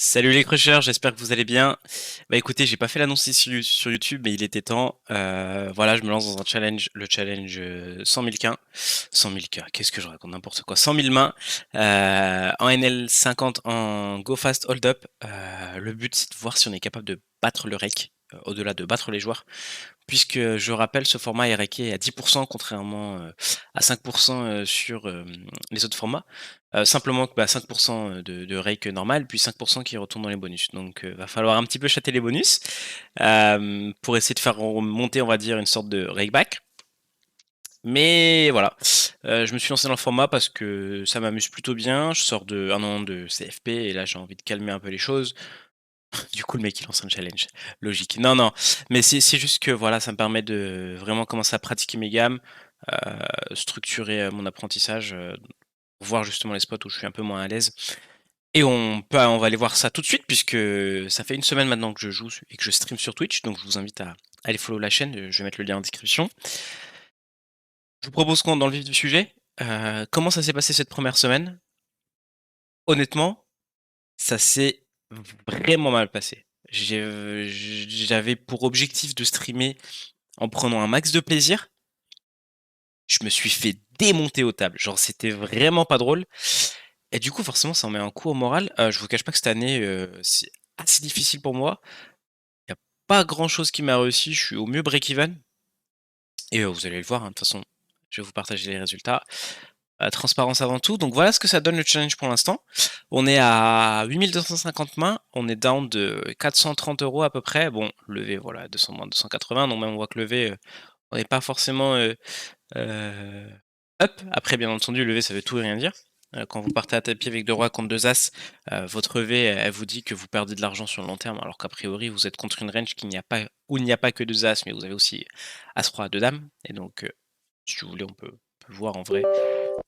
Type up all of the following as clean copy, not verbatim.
Salut les crushers, j'espère que vous allez bien. Bah écoutez, j'ai pas fait l'annonce sur YouTube, mais il était temps. Voilà, je me lance dans un challenge, le challenge 100 000 K. 100 000 K, qu'est-ce que je raconte, n'importe quoi. 100 000 mains en NL50 en Go Fast Hold Up. Le but, c'est de voir si on est capable de battre le rake, au-delà de battre les joueurs. Puisque je rappelle, ce format est raqué à 10%, contrairement à 5% sur les autres formats. Simplement que 5% de rake normal, puis 5% qui retourne dans les bonus. Donc va falloir un petit peu chatter les bonus pour essayer de faire remonter, on va dire, une sorte de rake back. Mais voilà, je me suis lancé dans le format parce que ça m'amuse plutôt bien. Je sors de un an de CFP et là j'ai envie de calmer un peu les choses. Du coup, le mec, il lance un challenge. Logique. Non, non. Mais c'est juste que voilà, ça me permet de vraiment commencer à pratiquer mes gammes, structurer mon apprentissage, voir justement les spots où je suis un peu moins à l'aise. Et on va aller voir ça tout de suite, puisque ça fait une semaine maintenant que je joue et que je stream sur Twitch. Donc, je vous invite à aller follow la chaîne. Je vais mettre le lien en description. Je vous propose qu'on dans le vif du sujet. Comment ça s'est passé cette première semaine? Honnêtement, ça s'est vraiment mal passé. J'avais pour objectif de streamer en prenant un max de plaisir. Je me suis fait démonter aux tables. Genre, c'était vraiment pas drôle. Et du coup, forcément, ça en met un coup au moral. Je vous cache pas que cette année, c'est assez difficile pour moi. Il y a pas grand-chose qui m'a réussi. Je suis au mieux break-even. Et vous allez le voir, hein, de toute façon, je vais vous partager les résultats. Transparence avant tout. Donc voilà ce que ça donne le challenge pour l'instant. On est à 8250 mains. On est down de 430 € à peu près. Bon, levé, voilà, 200 moins 280. Donc même on voit que levé, on n'est pas forcément up. Après, bien entendu, lever, ça veut tout et rien dire. Quand vous partez à tapis avec deux rois contre deux as, votre V, elle vous dit que vous perdez de l'argent sur le long terme, alors qu'a priori, vous êtes contre une range où il n'y a pas que deux as, mais vous avez aussi as-roi, deux dames. Et donc, si vous voulez, on peut voir en vrai,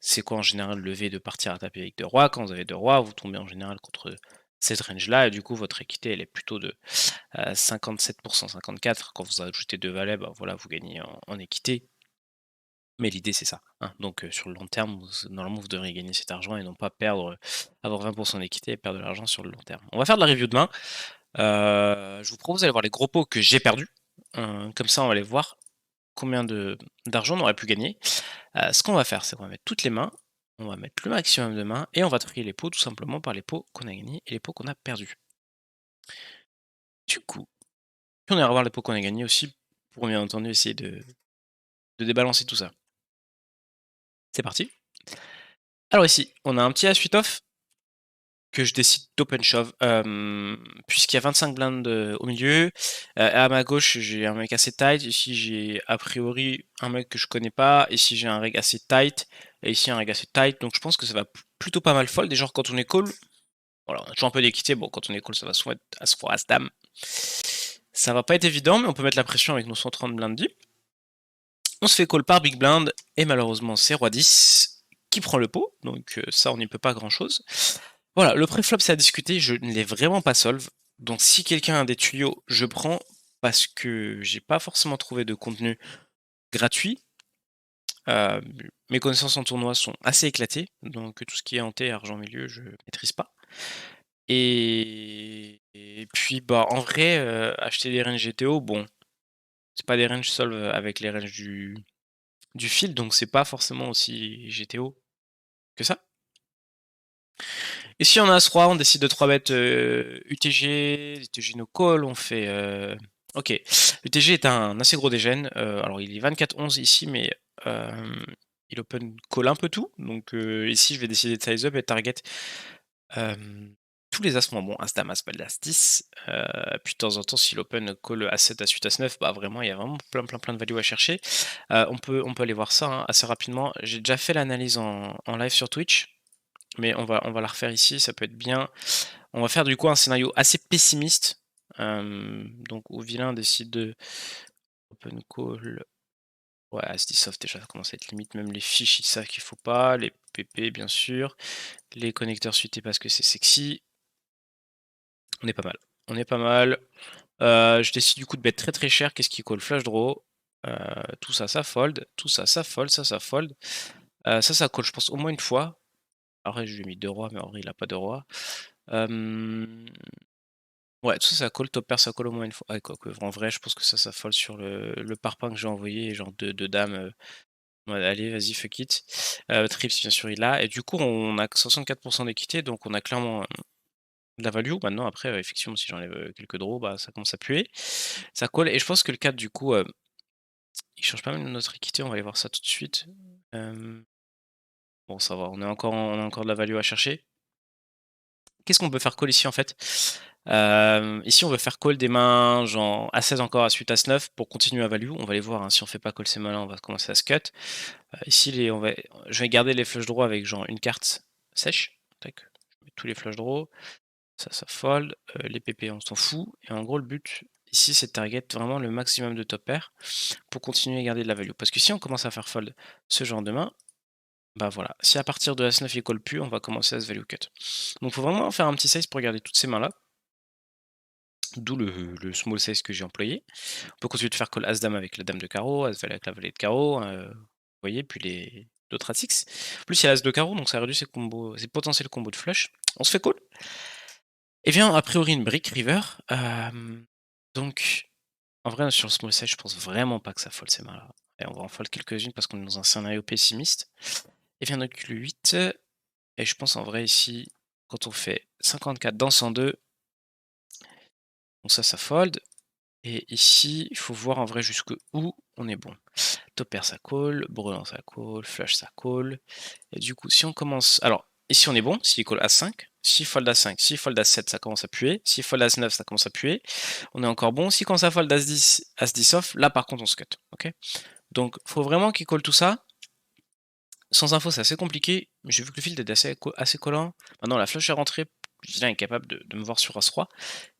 c'est quoi en général le V de partir à taper avec deux rois. Quand vous avez deux rois, vous tombez en général contre cette range-là, et du coup, votre équité, elle est plutôt de 57%, 54%. Quand vous ajoutez deux valets, bah voilà, vous gagnez en équité. Mais l'idée, c'est ça, hein. Donc, sur le long terme, normalement, vous devriez gagner cet argent et non pas perdre, avoir 20% d'équité et perdre de l'argent sur le long terme. On va faire de la review demain. Je vous propose d'aller voir les gros pots que j'ai perdus. Comme ça, on va aller voir combien d'argent on aurait pu gagner. Ce qu'on va faire, c'est qu'on va mettre toutes les mains, on va mettre le maximum de mains et on va trier les pots tout simplement par les pots qu'on a gagnés et les pots qu'on a perdus. Du coup, puis on ira voir les pots qu'on a gagnés aussi pour bien entendu essayer de débalancer tout ça. C'est parti. Alors ici, on a un petit as 8 off que je décide d'open shove, puisqu'il y a 25 blindes au milieu. À ma gauche, j'ai un mec assez tight. Ici, j'ai a priori un mec que je connais pas. Ici, j'ai un reg assez tight. Et ici, un reg assez tight. Donc, je pense que ça va plutôt pas mal fold. Et genre, quand on est call, voilà, on a toujours un peu d'équité. Bon, quand on est call, ça va souvent être as-roi, as-dame. Ça va pas être évident, mais on peut mettre la pression avec nos 130 blindes deep. On se fait call par big blind. Et malheureusement, c'est roi 10 qui prend le pot. Donc, ça, on n'y peut pas grand chose. Voilà, le préflop c'est à discuter, je ne l'ai vraiment pas solve. Donc si quelqu'un a des tuyaux, je prends parce que j'ai pas forcément trouvé de contenu gratuit. Euh, Mes connaissances en tournoi sont assez éclatées, donc tout ce qui est hanté, argent milieu, je maîtrise pas. Et puis bah en vrai, acheter des ranges GTO, bon, c'est pas des ranges solve avec les ranges du fil, donc c'est pas forcément aussi GTO que ça. Ici on a As-Roi, on décide de 3 bêtes UTG no call, on fait... Ok, UTG est un assez gros dégène, alors il est 24-11 ici, mais il open call un peu tout, donc ici je vais décider de size up et target euh, tous les as bon, As Dame, As Belle, As 10, puis de temps en temps s'il open call As7, As8, As9, bah vraiment il y a vraiment plein de value à chercher. On peut aller voir ça hein, assez rapidement, j'ai déjà fait l'analyse en live sur Twitch, mais on va la refaire ici, ça peut être bien. On va faire du coup un scénario assez pessimiste. Donc où vilain décide de open call. Ouais, As-10 soft déjà, ça commence à être limite. Même les fiches, ils savent qu'il faut pas. Les PP, bien sûr. Les connecteurs suités parce que c'est sexy. On est pas mal. On est pas mal. Je décide du coup de bet très très cher. Qu'est-ce qui call? Flush draw. Tout ça, ça fold. Tout ça, ça fold. Ça fold. Ça call, je pense, au moins une fois. Après, je lui ai mis deux rois, mais en vrai, il a pas de roi. Ouais, tout ça, ça call, top pair, ça call au moins une fois. Ah, quoique, en vrai, je pense que ça fold sur le parpaing que j'ai envoyé, genre de dames. Ouais, allez, vas-y, fuck it. Trips, bien sûr, il a. Et du coup, on a 64% d'équité, donc on a clairement de la value. Maintenant, après, effectivement, si j'enlève quelques draws, bah, ça commence à puer. Ça colle. Et je pense que le 4, du coup, il change pas mal notre équité. On va aller voir ça tout de suite. Bon, ça va. On a encore de la value à chercher. Qu'est-ce qu'on peut faire call ici, en fait? Ici, on veut faire call des mains, genre A16 encore, A8, As9 pour continuer à value. On va aller voir, hein, si on fait pas call ces mains-là, on va commencer à se cut. Ici, je vais garder les flush draws avec genre une carte sèche. Tac. Je mets tous les flush draws. Ça fold. Les PP, on s'en fout. Et en gros, le but ici, c'est de target vraiment le maximum de top pair pour continuer à garder de la value. Parce que si on commence à faire fold ce genre de main, bah voilà. Si à partir de As9 il colle plus, on va commencer à se value cut. Donc, il faut vraiment faire un petit size pour garder toutes ces mains-là. D'où le small size que j'ai employé. On peut continuer de faire call As-Dame avec la Dame de carreau, As-Valet avec la Valet de carreau, vous voyez, puis les d'autres As-X. En plus, il y a l'As de carreau, donc ça réduit ses potentiels combos de flush. On se fait call. Et vient a priori une brick river. Donc, en vrai, sur le small size, je pense vraiment pas que ça fold ces mains-là. Et on va en fold quelques-unes parce qu'on est dans un scénario pessimiste. Et vient donc le 8. Et je pense en vrai ici, quand on fait 54 dans 102, donc ça fold. Et ici, il faut voir en vrai jusqu'où on est bon. Top pair ça call, brelan ça call, flush ça call. Et du coup, si on commence. Alors, ici on est bon, s'il call A5, si fold A5, si fold A7, ça commence à puer, si fold As9, ça commence à puer. On est encore bon. Si quand ça fold As10, As10 off, là par contre on se cut. Ok. Donc, faut vraiment qu'il call tout ça. Sans info, c'est assez compliqué. J'ai vu que le field est assez collant. Maintenant, la flush est rentrée. Vilain est capable de me voir sur As3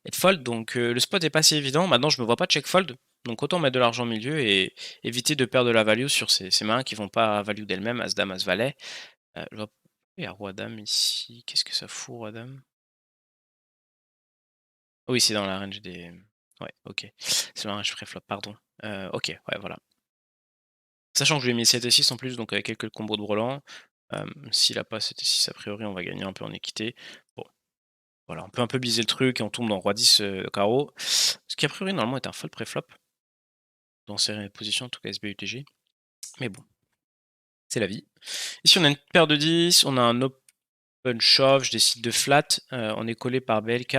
et de fold. Donc, le spot est pas si évident. Maintenant, je me vois pas check fold. Donc, autant mettre de l'argent au milieu et éviter de perdre de la value sur ces mains qui vont pas value d'elles-mêmes. As-Dame, As-Valet. Il y a Roi-Dame ici. Qu'est-ce que ça fout, Roi-Dame? Oui, c'est dans la range des. Ouais, ok. C'est dans la range préflop, pardon. Ok, ouais, voilà. Sachant que je lui ai mis 7 et 6 en plus, donc avec quelques combos de brelan. S'il a pas 7 et 6, a priori, on va gagner un peu en équité. Bon, voilà, on peut un peu biser le truc et on tombe dans Roi 10 carreau. Ce qui, a priori, normalement, est un fold préflop. Dans ces positions, en tout cas SBUTG. Mais bon, c'est la vie. Ici, on a une paire de 10, on a un open shove, je décide de flat, on est collé par BLK.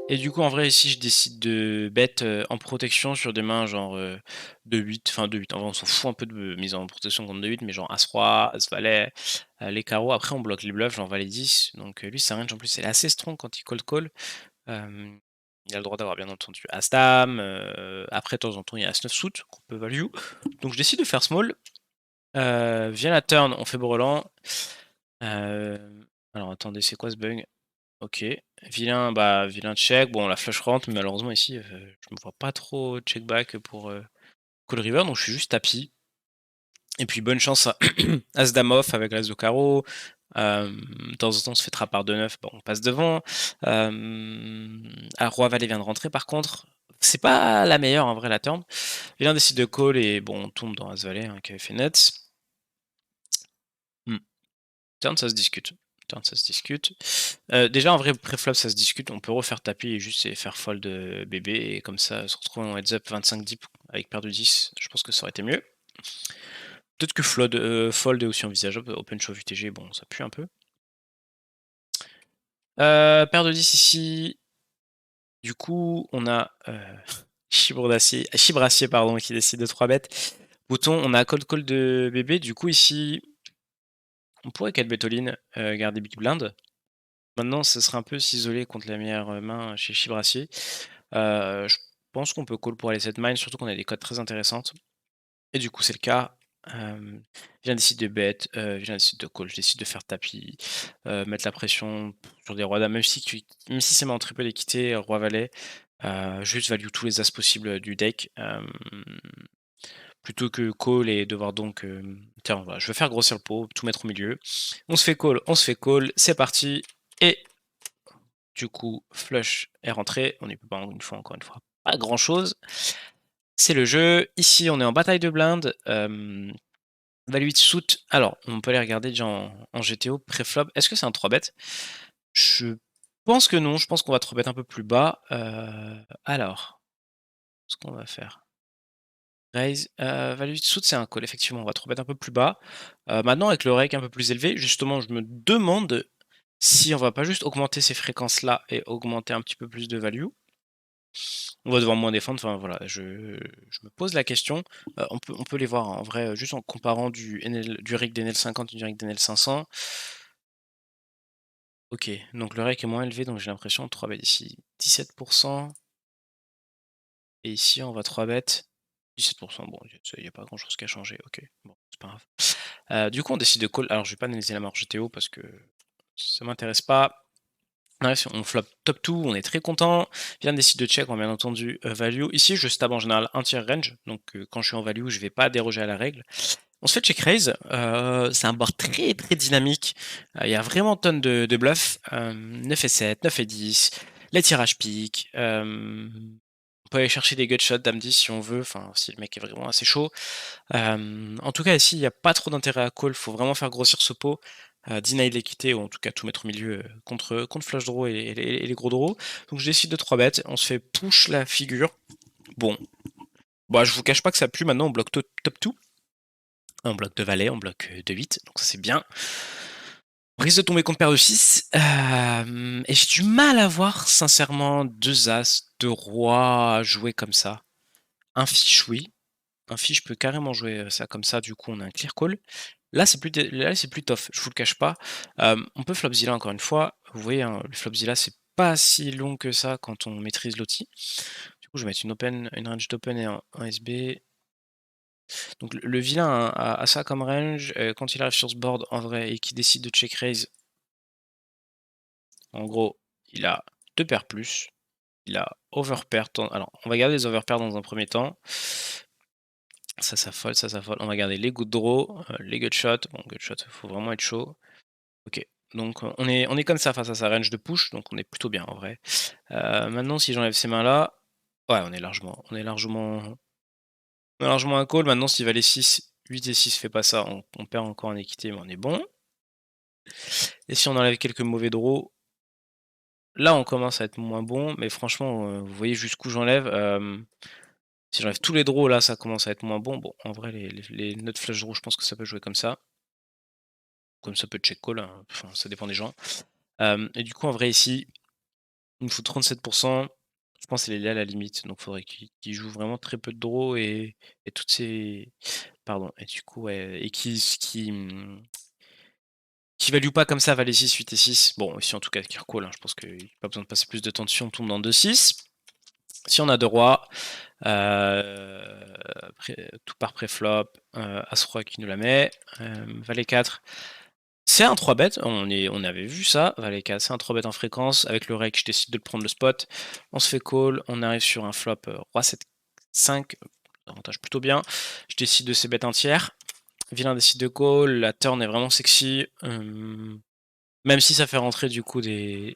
Et du coup, en vrai, ici, je décide de bet en protection sur des mains genre de 8, enfin de 8. En vrai, on s'en fout un peu de mise en protection contre de 8, mais genre As-Roi, As-Valet, les carreaux. Après, on bloque les bluffs, genre Valet 10. Donc lui, sa range en plus, elle est assez strong quand il call. Il a le droit d'avoir bien entendu As-Dame. Après, de temps en temps, il y a As-9 suit qu'on peut value. Donc je décide de faire small. Vient la turn, on fait brelan. Alors attendez, c'est quoi ce bug? Ok. Vilain check. Bon, la flush rentre, mais malheureusement ici, je me vois pas trop check back pour call river, donc je suis juste tapis. Et puis bonne chance à As-Dame off avec l'As de carreau. De temps en temps, on se fait trap par 2-9, bon, on passe devant. Roi Valet vient de rentrer par contre. C'est pas la meilleure en vrai la turn. Vilain décide de call et bon, on tombe dans As Valet qui avait fait nuts. Turn, ça se discute. Déjà, en vrai, préflop, ça se discute. On peut refaire tapis et juste faire fold bébé. Et comme ça, se retrouver en heads up 25 deep avec paire de 10. Je pense que ça aurait été mieux. Peut-être que fold est aussi envisageable. Open shove UTG, bon, ça pue un peu. Paire de 10 ici. Du coup, on a Chibrassier pardon, qui décide de 3 bêtes. Bouton, on a call de bébé. Du coup, ici, on pourrait 4 bet all-in, garder big blind. Maintenant, ce serait un peu s'isoler contre la meilleure main chez Chibrassier. Je pense qu'on peut call pour aller cette mine, surtout qu'on a des codes très intéressantes. Et du coup, c'est le cas. Je viens décide de bet, je viens décide de call, je décide de faire tapis, mettre la pression sur des rois dames, même si c'est en triple équité, roi valet, juste value tous les as possibles du deck. Plutôt que call et devoir donc. Tiens, voilà, je vais faire grossir le pot, tout mettre au milieu. On se fait call, c'est parti. Et du coup, flush est rentré. On n'y peut pas encore une fois, pas grand chose. C'est le jeu. Ici, on est en bataille de blindes. Value it suit, alors, on peut aller regarder déjà en GTO, préflop. Est-ce que c'est un 3 bet? Je pense que non, je pense qu'on va 3 bet un peu plus bas. Alors, ce qu'on va faire, raise, value it suit, c'est un call, effectivement, on va 3 bet un peu plus bas. Maintenant avec le rake un peu plus élevé, justement, je me demande si on va pas juste augmenter ces fréquences-là et augmenter un petit peu plus de value. On va devoir moins défendre, enfin voilà, je me pose la question. On peut les voir en vrai, juste en comparant du rig d'NL50 et du rig d'NL500. OK, donc le rec est moins élevé, donc j'ai l'impression 3 bêtes ici 17 et ici on va 3 bêtes 17. Bon, il y a pas grand chose qui a changé, OK, bon, c'est pas grave. Du coup on décide de call, alors je vais pas analyser la marge GTO parce que ça m'intéresse pas. Ouais, si on flop top 2, on est très content. Bien décide de check, on bien entendu value. Ici je stab en général un tiers range, donc quand je suis en value je vais pas déroger à la règle. On se fait check raise, c'est un board très très dynamique, il y a vraiment tonnes de bluffs, 9 et 7, 9 et 10, les tirages piquent, on peut aller chercher des gutshots dame 10 si on veut, enfin si le mec est vraiment assez chaud. En tout cas ici il y a pas trop d'intérêt à call, faut vraiment faire grossir ce pot, deny l'équité ou en tout cas tout mettre au milieu, contre flush draw et les gros draws. Donc je décide de 3 bêtes, on se fait push la figure. Bon, bah je vous cache pas que ça pue, maintenant on bloque top 2. On bloque de valet, on bloque de 8, donc ça c'est bien. On risque de tomber contre paire de 6. Et j'ai du mal à voir, sincèrement, 2 as, 2 rois jouer comme ça. Un fiche, oui. Un fiche peut carrément jouer ça comme ça, du coup on a un clear call. Là c'est plus tough, je vous le cache pas. On peut flopzilla encore une fois. Vous voyez, hein, le flopzilla c'est pas si long que ça quand on maîtrise l'outil. Du coup je vais mettre une range d'open et un SB. Donc le vilain a ça comme range, quand il arrive sur ce board en vrai et qu'il décide de check raise, en gros, il a 2 paires plus, il a overpair, alors on va garder les overpairs dans un premier temps. Ça fold, ça fold. On va garder les good draw, les gut shot. Bon, gut shot, faut vraiment être chaud. OK, donc on est comme ça face à sa range de push, donc on est plutôt bien en vrai. Maintenant si j'enlève ces mains-là, ouais, on est largement un call. Maintenant si valet 6, 8 et 6 fait pas ça, on perd encore en équité, mais on est bon. Et si on enlève quelques mauvais draws, là on commence à être moins bon, mais franchement, vous voyez jusqu'où j'enlève. Si j'enlève tous les draws là, ça commence à être moins bon. Bon, en vrai les notes flush draw, je pense que ça peut jouer comme ça. Comme ça peut check call, hein, enfin ça dépend des gens. Et du coup en vrai ici, il me faut 37. Je pense qu'il est là à la limite, donc il faudrait qu'il joue vraiment très peu de draws et toutes ces pardon, et du coup ouais, et qui value pas comme ça valet 6, 8 et 6. Bon, ici en tout cas qui call, hein, je pense qu'il n'y a pas besoin de passer plus de temps dessus, on tombe dans 2-6. Si on a 2 rois, tout par préflop, As-Roi qui nous la met, valet 4. C'est un 3 bet, on avait vu ça, valet 4, c'est un 3 bet en fréquence, avec le rec je décide de le prendre le spot, on se fait call, on arrive sur un flop roi 7, 5, avantage plutôt bien, je décide de ces bêtes un tiers, vilain décide de call, la turn est vraiment sexy, même si ça fait rentrer du coup des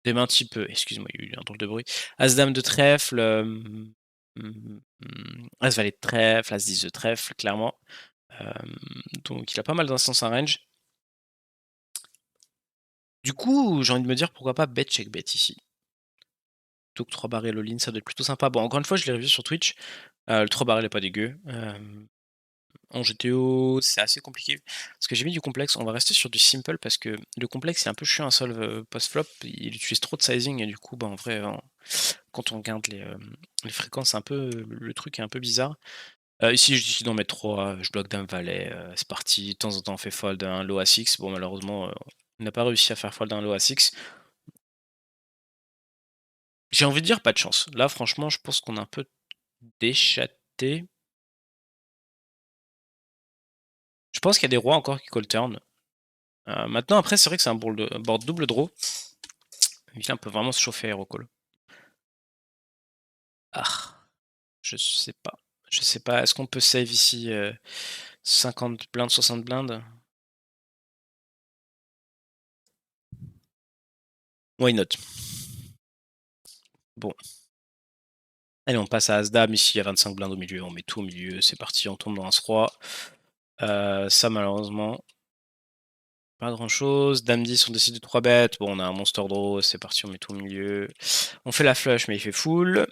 mains type, excuse-moi, il y a eu un drôle de bruit, As-Dame de trèfle, As-Valet de trèfle, As-10 de trèfle, clairement. Donc il a pas mal d'instances en range. Du coup, j'ai envie de me dire pourquoi pas bet check bet ici. Plutôt que 3 barrels all-in, ça doit être plutôt sympa. Bon, encore une fois, je l'ai revu sur Twitch. Le 3 barrels est pas dégueu. En GTO, c'est assez compliqué. Parce que j'ai mis du complexe. On va rester sur du simple parce que le complexe est un peu chiant à solve post-flop. Il utilise trop de sizing et du coup, bah, en vrai, quand on regarde les fréquences, le truc est un peu bizarre. Ici, je décide d'en mettre 3. Je bloque dame valet. C'est parti. De temps en temps, on fait fold un low à 6. Bon, malheureusement, on n'a pas réussi à faire fold un low à 6. J'ai envie de dire pas de chance. Là, franchement, je pense qu'on a un peu déchatté. Je pense qu'il y a des rois encore qui call turn. Maintenant, après, c'est vrai que c'est un board double draw. Vilain peut vraiment se chauffer à hero call. Ah, je sais pas. Je sais pas. Est-ce qu'on peut save ici 50 blindes, 60 blindes? Why not? Bon. Allez, on passe à As-Dame, ici, il y a 25 blindes au milieu, on met tout au milieu, c'est parti, on tombe dans As-Roi. Ça, malheureusement, pas grand-chose. Dame 10, on décide de 3 bêtes. Bon, on a un Monster Draw, c'est parti, on met tout au milieu. On fait la flush, mais il fait full.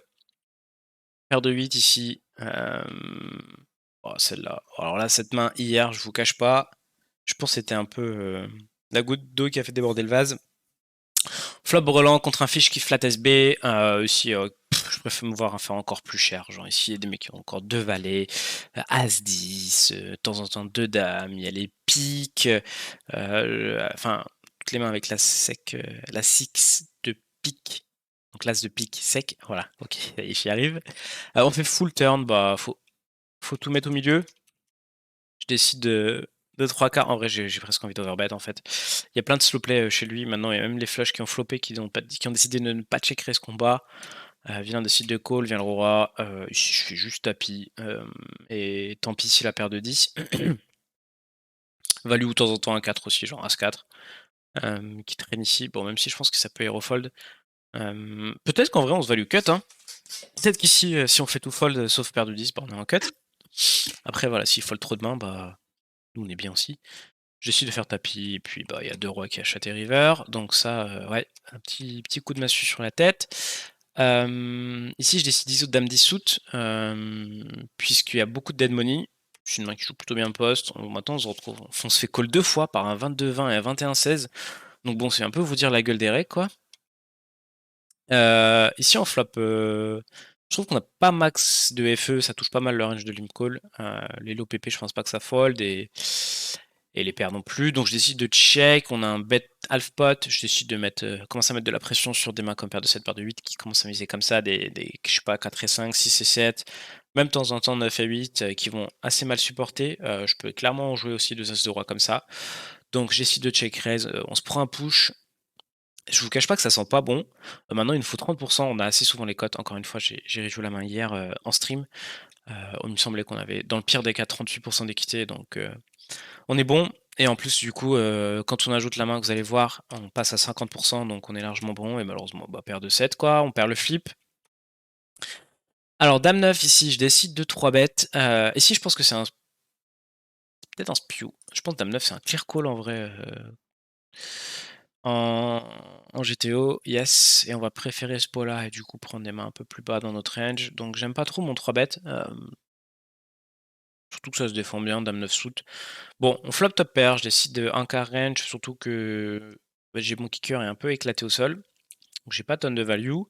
Paire de 8 ici. Oh, celle-là. Alors là, cette main, hier, je vous cache pas, je pense que c'était un peu la goutte d'eau qui a fait déborder le vase. Flop brelan contre un fiche qui flat SB. Ici, je préfère me voir faire encore plus cher. Genre ici, il y a des mecs qui ont encore 2 valets, As 10, de temps en temps 2 dames, il y a les piques, enfin, toutes les mains avec la sec, la 6 de pique. Donc l'as de pique sec, voilà, ok, j'y arrive. On fait full turn, bah faut tout mettre au milieu. Je décide de 3 quarts. En vrai, j'ai presque envie d'overbet en fait. Il y a plein de slow play chez lui. Maintenant, il y a même les flushs qui ont floppé, qui ont décidé de ne pas checker ce combat. Vient décide de call, vient le roi. Ici, je fais juste tapis. Et tant pis si la paire de 10. Value de temps en temps un 4 aussi, genre As-4. Qui traîne ici. Bon, même si je pense que ça peut hero fold. Peut-être qu'en vrai, on se value cut. Hein. Peut-être qu'ici, si on fait tout fold, sauf paire de 10, bah, on est en cut. Après, voilà, s'il fold trop de mains, bah, nous, on est bien aussi. J'essaie de faire tapis, et puis bah il y a 2 rois qui achètent river, donc ça, ouais, un petit coup de massue sur la tête. Ici, je décide d'ISO dame 10 suit, puisqu'il y a beaucoup de dead money. C'est une main qui joue plutôt bien poste. Maintenant, on se retrouve, on se fait call 2 fois par un 22-20 et un 21-16. Donc bon, c'est un peu vous dire la gueule des règles, quoi. Ici, en flop, je trouve qu'on n'a pas max de FE, ça touche pas mal le range de limp call. Les low PP, je pense pas que ça fold, et les paires non plus. Donc je décide de check, on a un bet half pot, je décide de mettre, commencer à mettre de la pression sur des mains comme paire de 7, paire de 8 qui commencent à miser comme ça, des je sais pas, 4 et 5, 6 et 7, même de temps en temps 9 et 8 qui vont assez mal supporter. Je peux clairement jouer aussi 2 as de roi comme ça. Donc j'essaie de check raise, on se prend un push. Je vous cache pas que ça sent pas bon. Maintenant, il nous faut 30%. On a assez souvent les cotes. Encore une fois, j'ai rejoué la main hier en stream. Il me semblait qu'on avait, dans le pire des cas, 38% d'équité. Donc, on est bon. Et en plus, du coup, quand on ajoute la main, vous allez voir, on passe à 50%. Donc, on est largement bon. Et malheureusement, bah, paire de 7, quoi. On perd le flip. Alors, dame 9, ici, je décide de 3 bêtes. Ici, je pense que c'est peut-être un spew. Je pense que dame 9, c'est un clear call en vrai. En GTO, yes, et on va préférer ce pot-là et du coup prendre des mains un peu plus bas dans notre range. Donc j'aime pas trop mon 3 bet, surtout que ça se défend bien, dame 9 suit. Bon, on flop top pair, je décide de 1 quart range, surtout que bah, j'ai mon kicker est un peu éclaté au sol, donc j'ai pas tonne de value.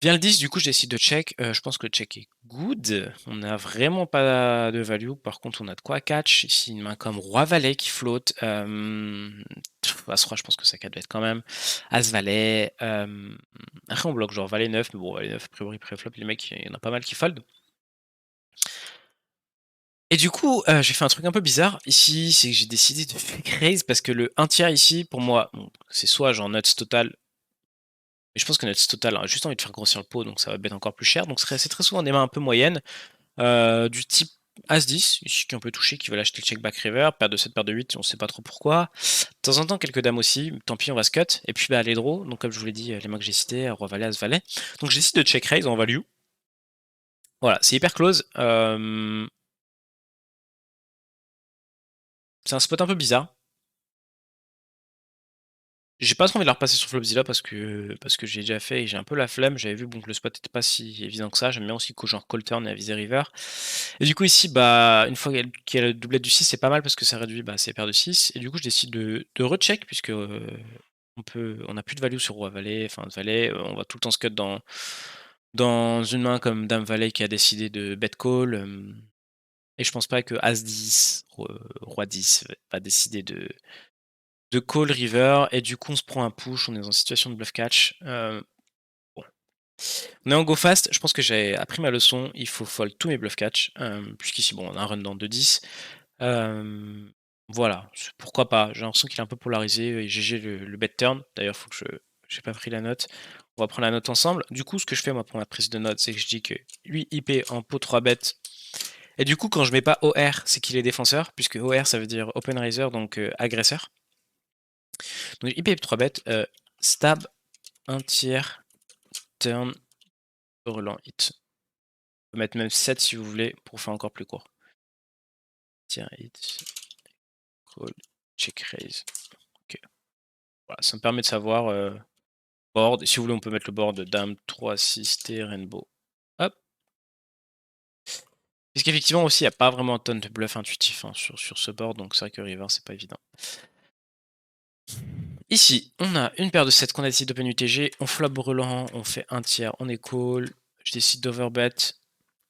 Vient le 10, du coup je décide de check, je pense que le check est good, on n'a vraiment pas de value, par contre on a de quoi catch, ici une main comme Roi-Valet qui flotte, As-Roi je pense que ça doit être quand même, As-Valet, après on bloque genre Valet 9, mais bon Valet 9 a priori pré-flop, les mecs il y en a pas mal qui fold. Et du coup, j'ai fait un truc un peu bizarre ici, c'est que j'ai décidé de fake raise parce que le 1 tiers ici, pour moi, bon, c'est soit genre nuts total. Mais je pense que notre total a juste envie de faire grossir le pot, donc ça va être encore plus cher. Donc c'est très souvent des mains un peu moyennes, du type As-10, ici qui est un peu touché, qui veut acheter le check back river, paire de 7, paire de 8, on sait pas trop pourquoi. De temps en temps, quelques dames aussi, tant pis, on va se cut. Et puis bah, les draws, donc comme je vous l'ai dit, les mains que j'ai cités, Roi Valet, As Valet. Donc j'ai décidé de check raise en value. Voilà, c'est hyper close. C'est un spot un peu bizarre. J'ai pas trop envie de la repasser sur Flopzilla parce que j'ai déjà fait et j'ai un peu la flemme. J'avais vu bon, que le spot était pas si évident que ça. J'aime bien aussi genre call turn et aviser river. Et du coup ici, bah, une fois qu'il y a le doublette du 6, c'est pas mal parce que ça réduit bah, ses paires de 6. Et du coup je décide de recheck puisque on a plus de value sur Roi Valet, enfin Valet, on va tout le temps se cut dans une main comme Dame Valet qui a décidé de bet call. Et je pense pas que As 10, Roi 10 va décider de call river, et du coup on se prend un push, on est en situation de bluff catch. Bon. On est en go fast, je pense que j'ai appris ma leçon, il faut fold tous mes bluff catch, puisqu'ici bon on a un run dans 2-10. Voilà, pourquoi pas, j'ai l'impression qu'il est un peu polarisé, et GG le bet turn, d'ailleurs faut que j'ai pas pris la note. On va prendre la note ensemble. Du coup, ce que je fais moi pour ma prise de note, c'est que je dis que lui IP en pot 3 bêtes. Et du coup, quand je mets pas OR, c'est qu'il est défenseur, puisque OR ça veut dire open raiser, donc agresseur. Donc IP 3 bêtes, stab, 1 tiers, turn, relan hit. On peut mettre même 7 si vous voulez, pour faire encore plus court. Tiens, hit, call, check raise. OK. Voilà, ça me permet de savoir, board. Si vous voulez, on peut mettre le board dame 3, 6, T, rainbow. Hop. Parce qu'effectivement aussi, il y a pas vraiment un tonne de bluff intuitif, hein, sur ce board, donc c'est vrai que river, c'est pas évident. Ici, on a une paire de 7 qu'on a décidé d'open UTG, on flop brûlant, on fait un tiers, on est call, je décide d'overbet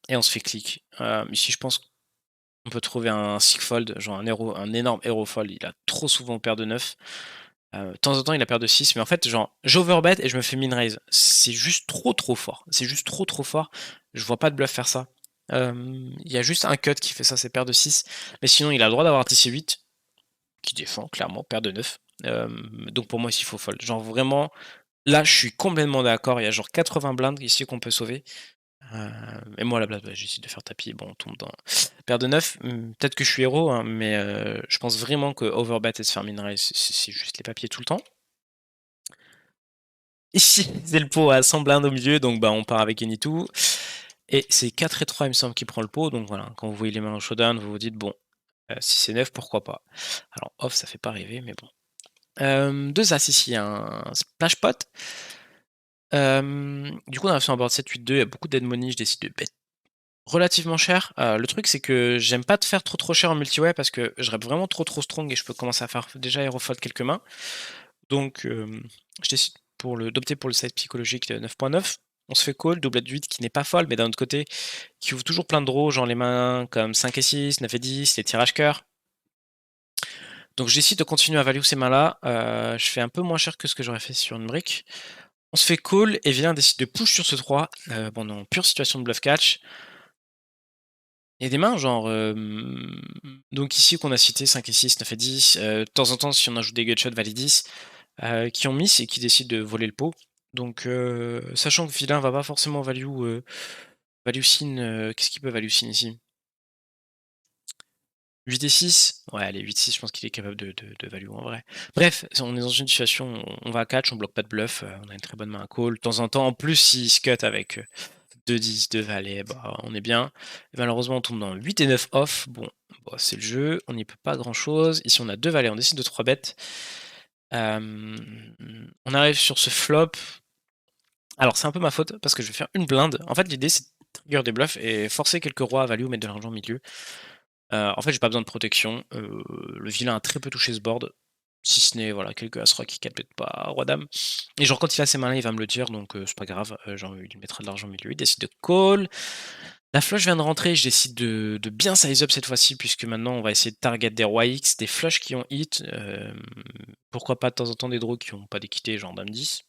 et on se fait click. Ici, je pense qu'on peut trouver un sick fold, genre un énorme hero fold, il a trop souvent paire de 9. De temps en temps, il a paire de 6, mais en fait, genre, j'overbet et je me fais min raise. C'est juste trop fort. C'est juste trop fort. Je vois pas de bluff faire ça. Il y a juste un cut qui fait ça, c'est paire de 6. Mais sinon, il a le droit d'avoir TC8, qui défend, clairement, paire de 9. Donc pour moi, ici, il faut fold. Genre vraiment, là, je suis complètement d'accord. Il y a genre 80 blindes ici qu'on peut sauver. Et moi, à la place, bah, j'essaie de faire tapis. Bon, on tombe dans paire de 9. Peut-être que je suis héros, hein, mais je pense vraiment que overbet et se faire min raise, c'est juste les papiers tout le temps. Ici, c'est le pot à 100 blindes au milieu, donc bah, on part avec Enitu. Et c'est 4 et 3, il me semble, qui prend le pot. Donc voilà, quand vous voyez les mains au showdown, vous vous dites, bon, si c'est 9, pourquoi pas. Alors, off, ça fait pas rêver, mais bon. 2 As ici, un splash pot. Du coup, on a sur un board 7-8-2, il y a beaucoup dead money, je décide de bet relativement cher. Le truc, c'est que j'aime pas te faire trop cher en multiway parce que je rep vraiment trop strong et je peux commencer à faire déjà aérofold quelques mains. Donc, je décide d'opter pour le side psychologique de 9.9. On se fait call, doublette de 8 qui n'est pas folle, mais d'un autre côté, qui ouvre toujours plein de draws, genre les mains comme 5 et 6, 9 et 10, les tirages cœur. Donc je décide de continuer à value ces mains-là. Je fais un peu moins cher que ce que j'aurais fait sur une brique. On se fait call et vilain décide de push sur ce 3. Bon, on est en pure situation de bluff catch. Il y a des mains genre... donc ici qu'on a cité 5 et 6, 9 et 10. De temps en temps, si on ajoute des gutshots, valet 10. Qui ont miss et qui décident de voler le pot. Donc sachant que vilain va pas forcément value sin, qu'est-ce qu'il peut value sin ici? 8 et 6? Ouais, allez, 8-6, je pense qu'il est capable de value en vrai. Bref, on est dans une situation, on va à catch, on bloque pas de bluff, on a une très bonne main à call. De temps en temps, en plus, s'il se cut avec 2-10, 2 valets, bah, on est bien. Et malheureusement, on tombe dans 8 et 9 off. Bon, bah, c'est le jeu, on n'y peut pas grand chose. Ici, on a 2 valets, on décide de 3 bêtes. On arrive sur ce flop. Alors, c'est un peu ma faute parce que je vais faire une blinde. En fait, l'idée, c'est de trigger des bluffs et forcer quelques rois à value ou mettre de l'argent au milieu. En fait, j'ai pas besoin de protection. Le vilain a très peu touché ce board. Si ce n'est voilà, quelques as-roi qui peut-être pas roi-dame. Et genre, quand il a ses mains-là, il va me le dire, donc c'est pas grave. Genre, il mettra de l'argent au milieu. Il décide de call. La flush vient de rentrer. Je décide de bien size up cette fois-ci, puisque maintenant, on va essayer de target des rois X, des flushs qui ont hit. Pourquoi pas de temps en temps des draws qui ont pas d'équité, genre dame 10.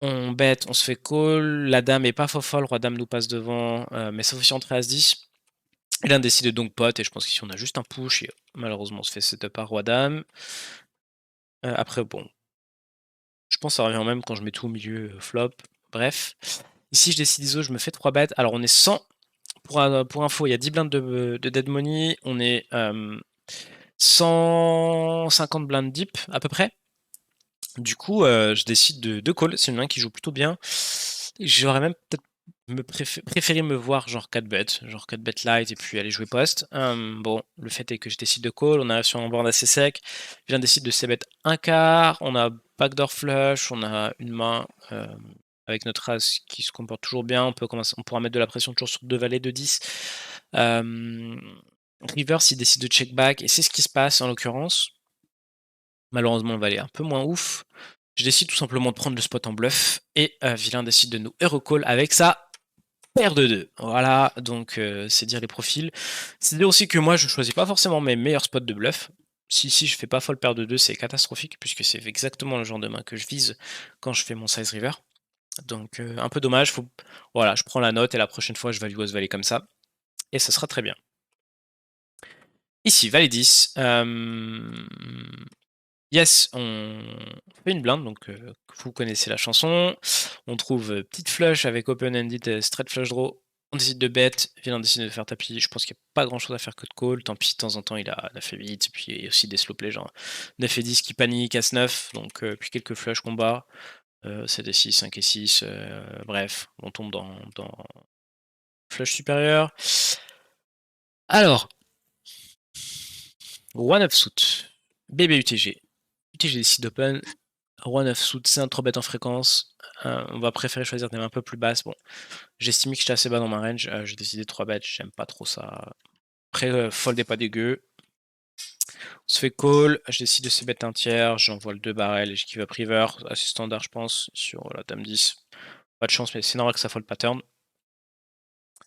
On bet, on se fait call. La dame est pas faux folle. Roi-dame nous passe devant, mais sauf si on entre as-10. Et là, on décide donc pot, et je pense qu'ici on a juste un push, et malheureusement on se fait setup par roi-dame. Après, bon, je pense que ça revient même quand je mets tout au milieu, flop, bref. Ici, je décide ISO, je me fais 3 bêtes. Alors, on est 100, pour info, il y a 10 blindes de dead money, on est 150 blindes deep, à peu près. Du coup, je décide de call, c'est une main qui joue plutôt bien. J'aurais même peut-être préféré me voir genre 4 bêtes, genre 4 bêtes light et puis aller jouer post. Bon, le fait est que je décide de call, on arrive sur un board assez sec, je viens décide de c-bet un quart, on a backdoor flush, on a une main avec notre as qui se comporte toujours bien, on pourra mettre de la pression toujours sur 2 valets de 10. River s'il décide de check back, et c'est ce qui se passe en l'occurrence. Malheureusement, le valet est un peu moins ouf. Je décide tout simplement de prendre le spot en bluff, et vilain décide de nous hero call avec sa paire de 2. Voilà, donc c'est dire les profils. C'est dire aussi que moi, je choisis pas forcément mes meilleurs spots de bluff. Si je fais pas folle paire de 2, c'est catastrophique, puisque c'est exactement le genre de main que je vise quand je fais mon size river. Donc un peu dommage, voilà, je prends la note, et la prochaine fois, je value Os valet comme ça, et ça sera très bien. Ici, valet 10. Yes, on fait une blinde, donc vous connaissez la chanson. On trouve petite flush avec open-ended straight flush draw. On décide de bet, vilain décide de faire tapis. Je pense qu'il n'y a pas grand chose à faire que de call. Tant pis, de temps en temps, il a 9 et 8. Et puis il y a aussi des slow play, genre 9 et 10 qui paniquent, as 9. Donc, puis quelques flush combat. 7 et 6, 5 et 6. Bref, on tombe dans flush supérieur. Alors, One of suit, bébé UTG. UTG décide d'open. One of suit, c'est un trop bête en fréquence. On va préférer choisir des mains un peu plus basses. Bon, j'estime que j'étais assez bas dans ma range. J'ai décidé de 3 bêtes, j'aime pas trop ça. Après, fold est pas dégueu. On se fait call, je décide de se bet un tiers, j'envoie le 2 barrel et je give up river, assez standard je pense, sur la dame 10. Pas de chance, mais c'est normal que ça fold pattern.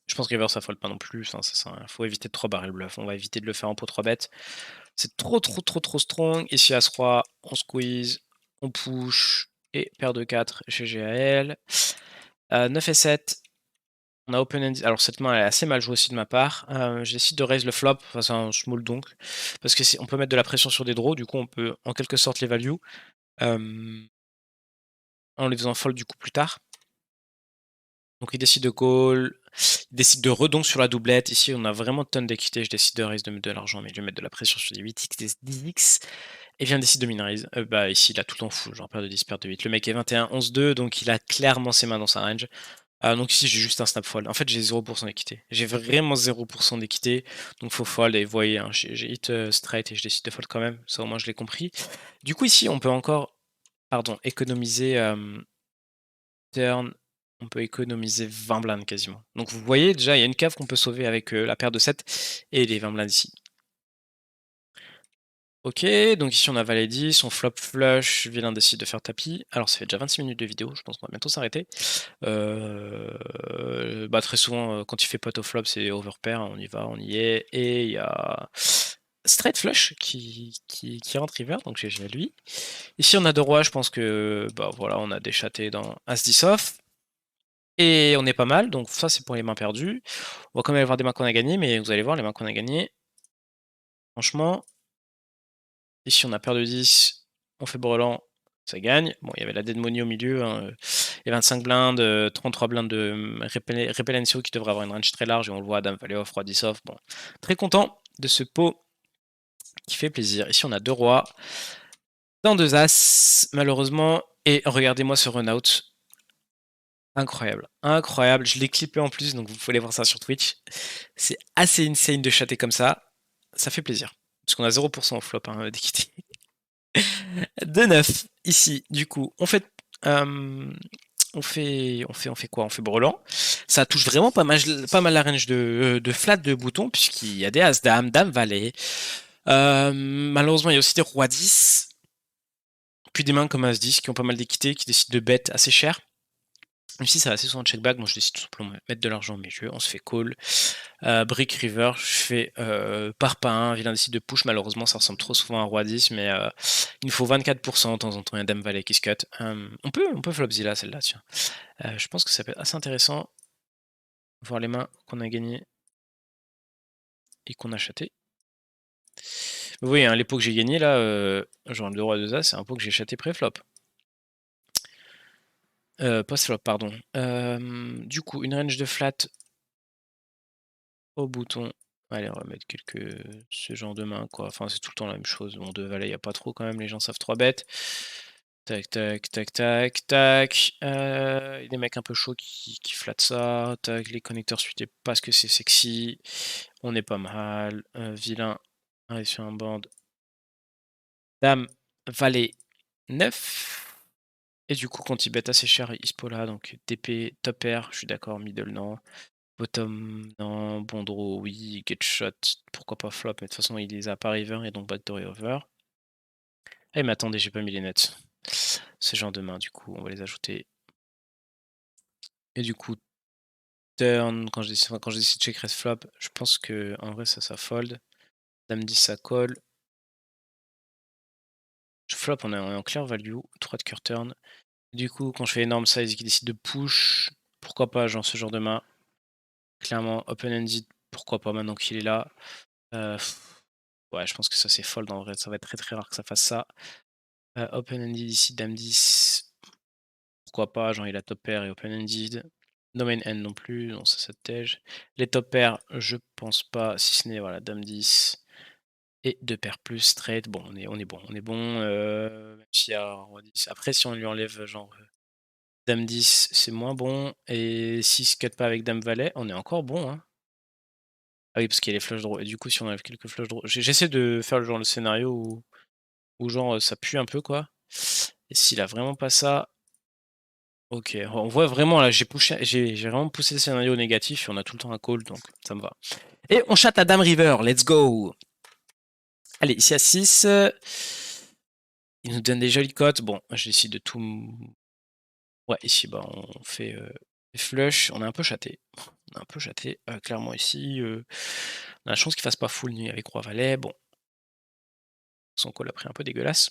Je pense que river ça fold pas non plus, enfin, ça faut éviter de 3 barrel bluff, on va éviter de le faire en pot 3 bêtes. C'est trop strong, ici As-Roi, on squeeze, on push, et paire de 4 chez GAL. 9 et 7, on a open end, alors cette main elle est assez mal jouée aussi de ma part. Je décide de raise le flop, enfin c'est un small donc, parce que on peut mettre de la pression sur des draws, du coup on peut en quelque sorte les value. En les faisant fold du coup plus tard. Donc il décide de call, il décide de redonk sur la doublette. Ici on a vraiment tonne d'équité, je décide de raise de mettre de l'argent, mais je vais mettre de la pression sur des 8x, des 10x. Et vient décide de min-raise. Bah ici il a tout le temps fou, genre paire de 10, paire de 8. Le mec est 21, 11, 2, donc il a clairement ses mains dans sa range. Donc ici j'ai juste un snap fold. En fait j'ai 0% d'équité. J'ai vraiment 0% d'équité. Donc faut fold et vous voyez, hein, j'ai hit straight et je décide de fold quand même. Ça au moins je l'ai compris. Du coup ici on peut encore, économiser turn, on peut économiser 20 blindes quasiment. Donc vous voyez déjà, il y a une cave qu'on peut sauver avec la paire de 7 et les 20 blindes ici. Ok, donc ici on a valet 10, on flop flush, vilain décide de faire tapis. Alors ça fait déjà 26 minutes de vidéo, je pense qu'on va bientôt s'arrêter. Bah très souvent quand il fait pot au flop c'est overpair, on y va, on y est. Et il y a straight flush qui rentre river, donc GG à lui. Ici on a deux rois, je pense que bah voilà, on a déchaté dans As-10 off. Et on est pas mal, donc ça c'est pour les mains perdues. On va quand même avoir des mains qu'on a gagnées, mais vous allez voir les mains qu'on a gagnées. Franchement, ici on a paire de 10, on fait brelan, ça gagne. Bon, il y avait la dead money au milieu, hein, et 25 blindes, 33 blindes de Repellencio qui devrait avoir une range très large, et on le voit, dame valet off, roi 10 off. Bon, très content de ce pot qui fait plaisir. Ici on a deux rois, dans deux as, malheureusement, et regardez-moi ce run out. Incroyable, incroyable. Je l'ai clippé en plus, donc vous pouvez aller voir ça sur Twitch. C'est assez insane de chatter comme ça. Ça fait plaisir. Parce qu'on a 0% au flop hein, d'équité. De 9 ici, du coup, on fait quoi? On fait brelan. Ça touche vraiment pas mal la range de flat de boutons, puisqu'il y a des as, dame, dame, valet. Malheureusement, il y a aussi des rois 10. Puis des mains comme as 10 qui ont pas mal d'équité, qui décident de bet assez cher. Même si ça va assez souvent check back, moi je décide tout simplement de mettre de l'argent au milieu, on se fait call. Brick River, je fais par pas 1, vilain décide de push, malheureusement ça ressemble trop souvent à Roi 10, mais il nous faut 24% de temps en temps, il y a Dame Valet qui se cut. On peut flop Zilla celle-là, tiens. Je pense que ça peut être assez intéressant, voir les mains qu'on a gagnées et qu'on a chaté. Vous voyez, hein, les pots que j'ai gagnés là, genre le roi 2 as, c'est un pot que j'ai chaté pré-flop. Post-flop, pardon. Du coup, une range de flat au bouton. Allez, on va mettre ce genre de main, quoi. Enfin, c'est tout le temps la même chose. Bon, deux valets, il n'y a pas trop quand même. Les gens savent 3 bêtes. Tac, tac, tac, tac, tac. Il y a des mecs un peu chauds qui flattent ça. Tac, les connecteurs suités parce que c'est sexy. On est pas mal. Vilain. Allez, sur un board. Dame, valet, 9. Et du coup, quand il bet assez cher, il se là. Donc, TP, top pair, je suis d'accord. Middle, non. Bottom, non. Bon draw, oui. Get shot, pourquoi pas flop. Mais de toute façon, il les a pas river et donc backdoor et over. Eh, mais attendez, j'ai pas mis les nets. Ce genre de main, du coup, on va les ajouter. Et du coup, turn, quand je décide check raise flop, je pense que en vrai, ça fold. Dame 10, ça colle. Je flop, on est en clear value. 3 de cœur turn. Du coup, quand je fais énorme size et qu'il décide de push, pourquoi pas, genre ce genre de main. Clairement, open-ended, pourquoi pas maintenant qu'il est là. Ouais, je pense que ça c'est fold en vrai, ça va être très très rare que ça fasse ça. Open-ended ici, dame 10. Pourquoi pas, genre il a top pair et open-ended. No main end non plus, non ça te tège. Les top pairs, je pense pas, si ce n'est voilà, dame 10 et deux paires plus straight. Bon, on est bon, même s'il y a roi 10. Après, si on lui enlève genre Dame 10, c'est moins bon. Et 6 cut pas avec Dame Valet, on est encore bon, hein. Ah oui, parce qu'il y a les flush draws. Et du coup, si on enlève quelques flush draws. J'essaie de faire le scénario où genre ça pue un peu, quoi. Et s'il a vraiment pas ça. Ok, on voit vraiment là, j'ai vraiment poussé le scénario négatif et on a tout le temps un call, donc ça me va. Et on chatte à Dame River, let's go! Allez, ici à 6. Il nous donne des jolies cotes. Bon, je décide de tout. Ouais, ici, bah, on fait flush. On est un peu chaté. On est un peu chaté. Clairement, ici, on a la chance qu'il fasse pas full nuit avec Roi Valet. Bon, son call a pris un peu dégueulasse.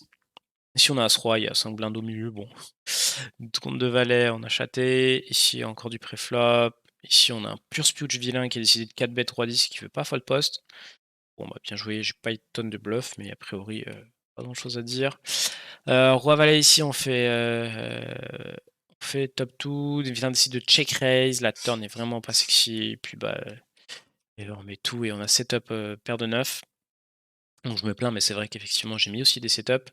Ici, on a As-Roi, il y a 5 blindes au milieu. Bon, compte de Valet, on a chaté. Ici, encore du préflop. Ici, on a un pur Spooch vilain qui a décidé de 4 bet 3-10 qui veut pas fold post. Bon, bah, bien joué. J'ai pas une tonne de bluff, mais a priori, pas grand chose à dire. Roi Valet, ici, on fait top 2. Il vient décider de check raise. La turn est vraiment pas sexy. Et puis, bah, et on met tout et on a setup paire de 9. Donc, je me plains, mais c'est vrai qu'effectivement, j'ai mis aussi des setups.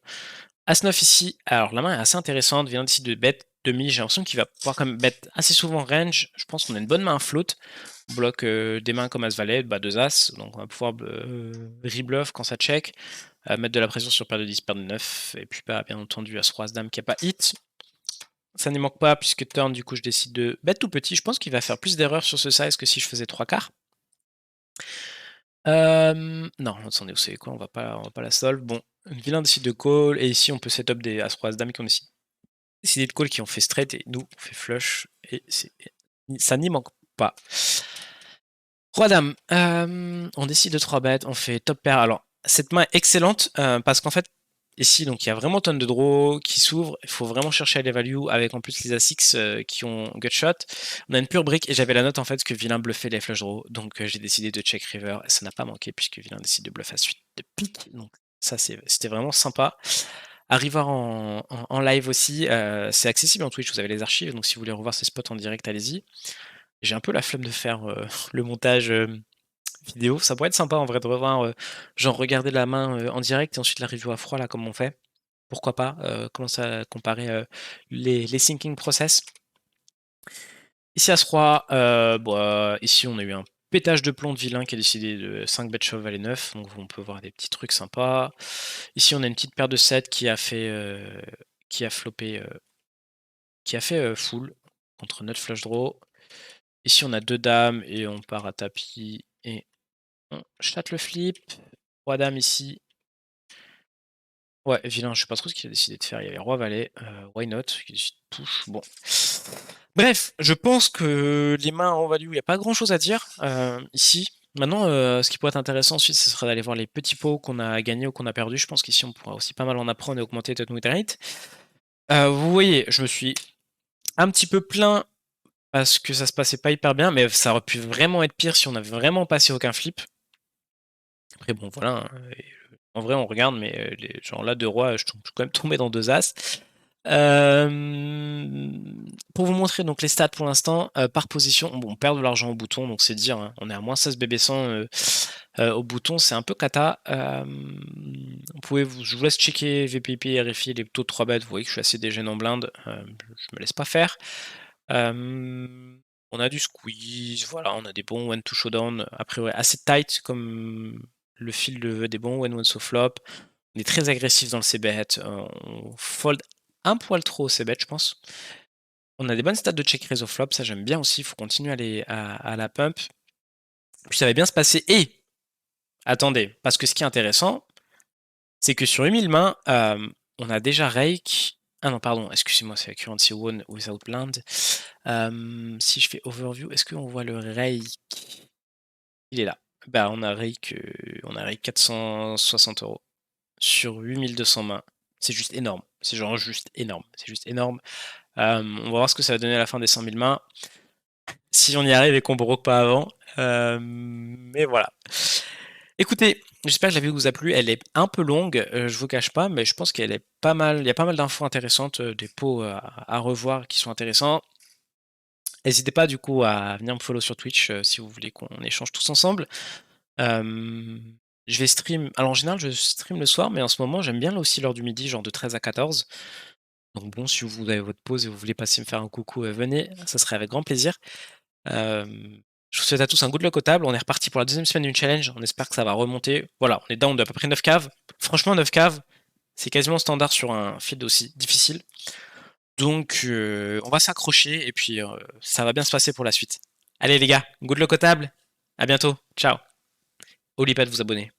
As-9 ici, alors la main est assez intéressante, vient ici de bet demi, j'ai l'impression qu'il va pouvoir quand même bet assez souvent range, je pense qu'on a une bonne main à float, on bloque des mains comme As-Valet, bah 2 As, donc on va pouvoir rebluff quand ça check, mettre de la pression sur paire de 10, paire de 9, et puis bah, bien entendu As-Roi, As-Dame qui a pas hit. Ça n'y manque pas, puisque turn, du coup je décide de bet tout petit, je pense qu'il va faire plus d'erreurs sur ce size que si je faisais 3 quarts. Non, attendez, vous savez quoi, on va pas la solve. Bon, vilain décide de call, et ici on peut setup des As-Roi, As-Dame qui ont décidé de call qui ont fait straight, et nous on fait flush, et ça n'y manque pas. Roi Dame, on décide de 3 bêtes, on fait top pair. Alors, cette main est excellente, parce qu'en fait, ici, donc il y a vraiment tonne de draws qui s'ouvrent, il faut vraiment chercher à les value, avec en plus les A6 qui ont gutshot. On a une pure brique, et j'avais la note en fait que vilain bluffait les flush draws, donc j'ai décidé de check river, et ça n'a pas manqué, puisque vilain décide de bluff à suite de pique, donc ça c'était vraiment sympa. Arriver en live aussi, c'est accessible en Twitch, vous avez les archives, donc si vous voulez revoir ces spots en direct, allez-y. J'ai un peu la flemme de faire le montage vidéo, ça pourrait être sympa en vrai de revoir, genre regarder la main en direct et ensuite la review à froid là comme on fait. Pourquoi pas, commencer à comparer les thinking process. Ici As-Roi, bah, ici on a eu un pétage de plomb de vilain qui a décidé de 5 bet shove valet 9, donc on peut voir des petits trucs sympas. Ici on a une petite paire de 7 qui a fait, qui a floppé, qui a fait full contre notre flush draw. Ici on a 2 dames et on part à tapis et on chatte le flip. Roi dame ici. Ouais, vilain, je sais pas trop ce qu'il a décidé de faire. Il y avait roi valet, why not? Il décide de push. Bon. Bref, je pense que les mains en value, il n'y a pas grand chose à dire ici. Maintenant, ce qui pourrait être intéressant ensuite, ce serait d'aller voir les petits pots qu'on a gagnés ou qu'on a perdus. Je pense qu'ici, on pourra aussi pas mal en apprendre et augmenter notre win rate. Vous voyez, je me suis un petit peu plaint parce que ça se passait pas hyper bien, mais ça aurait pu vraiment être pire si on avait vraiment passé aucun flip. Après, bon, voilà. Hein, en vrai, on regarde, mais genre là, 2 rois, je suis quand même tombé dans 2 as. Pour vous montrer donc les stats pour l'instant, par position, bon, on perd de l'argent au bouton, donc c'est dire, hein, on est à moins 16 BB100 au bouton, c'est un peu cata. Je vous laisse checker VPP, RFI, les taux de 3 bêtes, vous voyez que je suis assez dégêné en blinde, je me laisse pas faire. On a du squeeze, voilà, on a des bons one to showdown, après ouais, assez tight comme le fil des bons one so flop. On est très agressif dans le c-bet, on fold un poil trop au c-bet, je pense. On a des bonnes stats de check raise au flop, ça j'aime bien aussi, il faut continuer à la pump. Puis ça va bien se passer. Et attendez, parce que ce qui est intéressant, c'est que sur 8000 mains, on a déjà rake. Ah non, pardon, excusez-moi, c'est la currency one without blind. Si je fais overview, est-ce qu'on voit le rake? Il est là. Bah, on a rake 460 € sur 8200 mains. C'est juste énorme. C'est genre juste énorme. C'est juste énorme. On va voir ce que ça va donner à la fin des 100 000 mains. Si on y arrive et qu'on broque pas avant. Mais voilà. Écoutez, j'espère que la vidéo vous a plu. Elle est un peu longue, je vous cache pas, mais je pense qu'elle est pas mal. Il y a pas mal d'infos intéressantes, des pots à revoir qui sont intéressants. N'hésitez pas du coup à venir me follow sur Twitch si vous voulez qu'on échange tous ensemble. Je vais stream. Alors en général, je stream le soir, mais en ce moment, j'aime bien là aussi l'heure du midi, genre de 13 à 14. Donc bon, si vous avez votre pause et vous voulez passer me faire un coucou, venez, ça serait avec grand plaisir. Je vous souhaite à tous un good luck aux tables. On est reparti pour la deuxième semaine du challenge. On espère que ça va remonter. Voilà, on est down de à peu près 9 caves. Franchement, 9 caves, c'est quasiment standard sur un field aussi difficile. Donc, on va s'accrocher et puis ça va bien se passer pour la suite. Allez les gars, good luck aux tables. À bientôt. Ciao. N'oubliez pas de vous abonner.